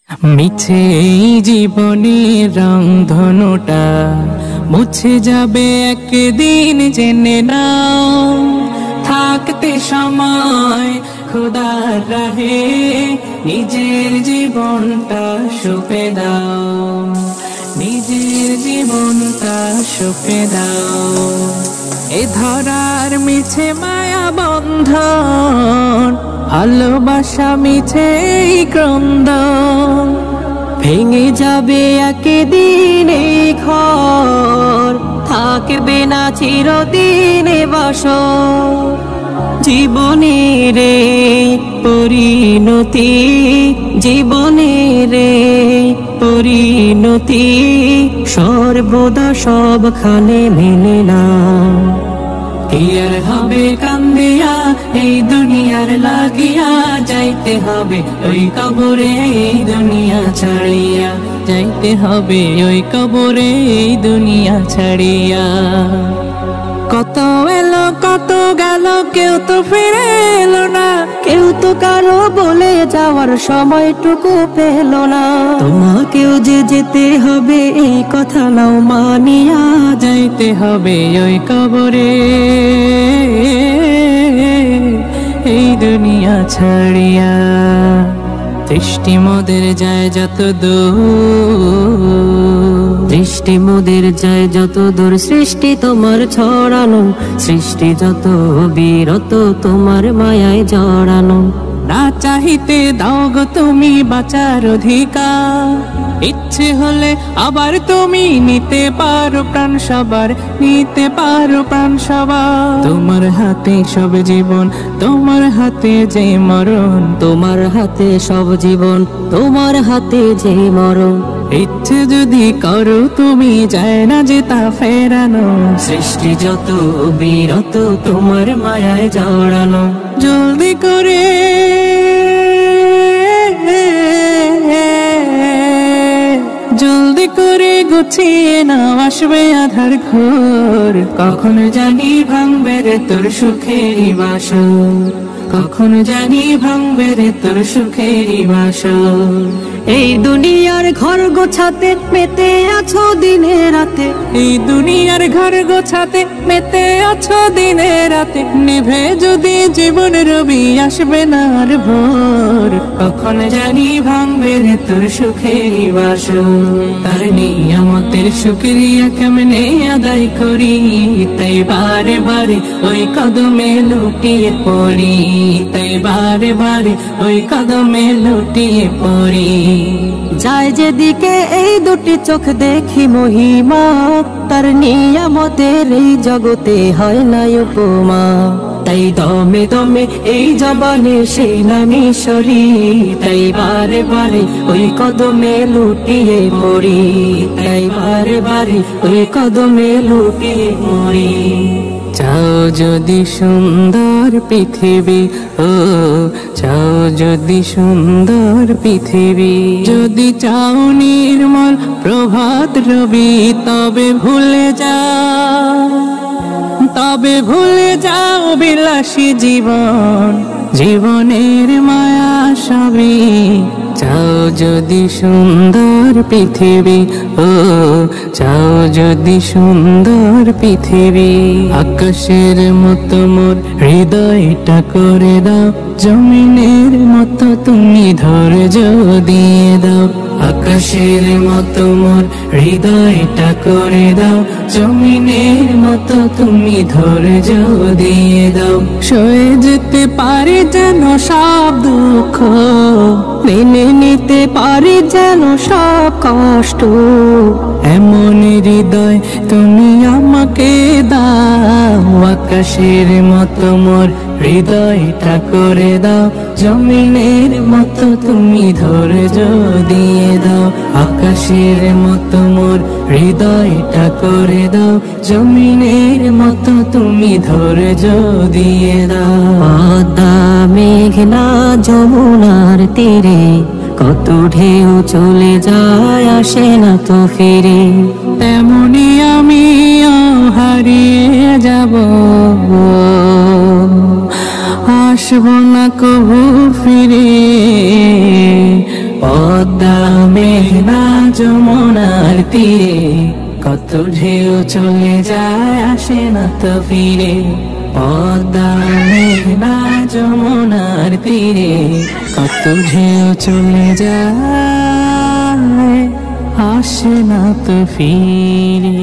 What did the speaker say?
মিছে এই জীবনের রংধনুটা মুছে যাবে একদিন, জেনে নাও। থাকতে সময় খোদার রাহে নিজের জীবনটা সঁপে দাও, নিজের জীবনটা সঁপে দাও। এ ধরার মিছে মায়া বন্ধন, ভালোবাসা মিছে এই ক্রন্দন, ভেঙে যাবে একদিন এই ঘর, থাকবে না চিরদিন এ বাসর। জীবনের পরিণতি, জীবনের পরিণতি সর্বদা সবখানে মেনে না। কি আর হবে কান্দিয়া এই দুনিয়ার লাগিয়া, যাইতে হবে ওই কবরে এই দুনিয়া ছাড়িয়া, যাইতে হবে ওই কবরে এই দুনিয়া ছাড়িয়া। কত এলো কত গেল, কেউ তো ফিরে এলো না, কেউ তো কারো বলে যাওয়ার সময়টুকু পেল না। তোমাকেও যে যেতে হবে এই কথা নাও মানিয়া, যাইতে হবে ওই কবরে এই দুনিয়া ছাড়িয়া। দৃষ্টি মোদের যায় যত দূর, দৃষ্টি মোদের যায় যত দূর, সৃষ্টি তোমার ছড়ানো, সৃষ্টি যত বিরত তোমার মায়ায় জড়ানো। না চাহিতে দাও গো তুমি বাঁচার অধিকার, ইচ্ছে হলে আবার তুমি নিতে পারো প্রাণ সবার, নিতে পারো প্রাণ সবার। তোমার হাতে সব জীবন, তোমার হাতে যে মরণ, তোমার হাতে সব জীবন, তোমার হাতে যে মরণ। ইচ্ছে যদি করো তুমি, যায় না যে তা ফেরানো, সৃষ্টি যত বিরত তোমার মায়ায় জড়ানো। জলদি করে জলদি করে গুছিয়ে নাও, আসবে আধার ঘোর। কখন জানি ভাঙবে রে তোর সুখেরই বাসর, কখন জানি ভাঙবে রে তোর সুখেরই বাসর। এই দুনিয়ার ঘর গোছাতে মেতে আছো দিনে রাতে, এই দুনিয়ার ঘর গোছাতে মেতে আছো দিনে রাতে। নিভে যদি জীবন রবি, আসবে না আর ভোর। কখন জানি ভাঙবে রে তোর সুখেরই বাসর। তার নিয়ামতের শুকরিয়া কেমনে আদায় করি, তাই বারে বারে ওই কদমে লুটিয়ে পড়ি, তাই বারে বারে ওই কদমে লুটিয়ে পড়ি। যায় যেদিকে এই দুটি চোখ দেখি মহিমা, তার নিয়ামতের এই জগতে হয় না উপমা। তাই দমে দমে এই জবানে সেই নামই সরি, তাই বারে বারে ওই কদমে লুটিয়ে পড়ি, তাই বারে বারে ওই কদমে লুটিয়ে পড়ি। চাও যদি সুন্দর পৃথিবী, ও চাও যদি সুন্দর পৃথিবী, যদি চাও নির্মল প্রভাত রবি, তবে ভুলে যাও, তবে ভুলে যাও বিলাসী জীবন, জীবনের মায়া সবই। চাও যদি সুন্দর পৃথিবী, ও চাও যদি সুন্দর পৃথিবী। আকাশের মতো মোর হৃদয়টা করে দাও, জমিনের মতো তুমি ধৈর্য দিয়ে দাও। আকাশের মতো মোর হৃদয়টা করে দাও, জমিনের মতো তুমি ধৈর্য দিয়ে দাও। সয়ে যেতে পারি যেন সব দুঃখ, মেনে নিতে পারি যেন সব কষ্ট। এমন হৃদয় তুমি আমাকে দাও, আকাশের মতো মোর হৃদয়টা করে দাও, জমিনের মতো তুমি ধৈর্য দিয়ে দাও। আকাশের মতো মোর হৃদয়টা করে দাও, জমিনের মতো তুমি ধৈর্য দিয়ে দাও। পদ্মা মেঘনা যমুনার তীরে কত ঢেউ চলে যায়, আসে না তো ফিরে। তেমনি আমিও হারিয়ে যাব, আসব না কবু ফিরে। পদ্মা যমুনার তীরে কত ঢেউ চলে যায় আসে না তো ফিরে পদ্মা মেঘনা যমুনার তীরে কত ঢেউ চলে যায় আসে না তো ফিরে।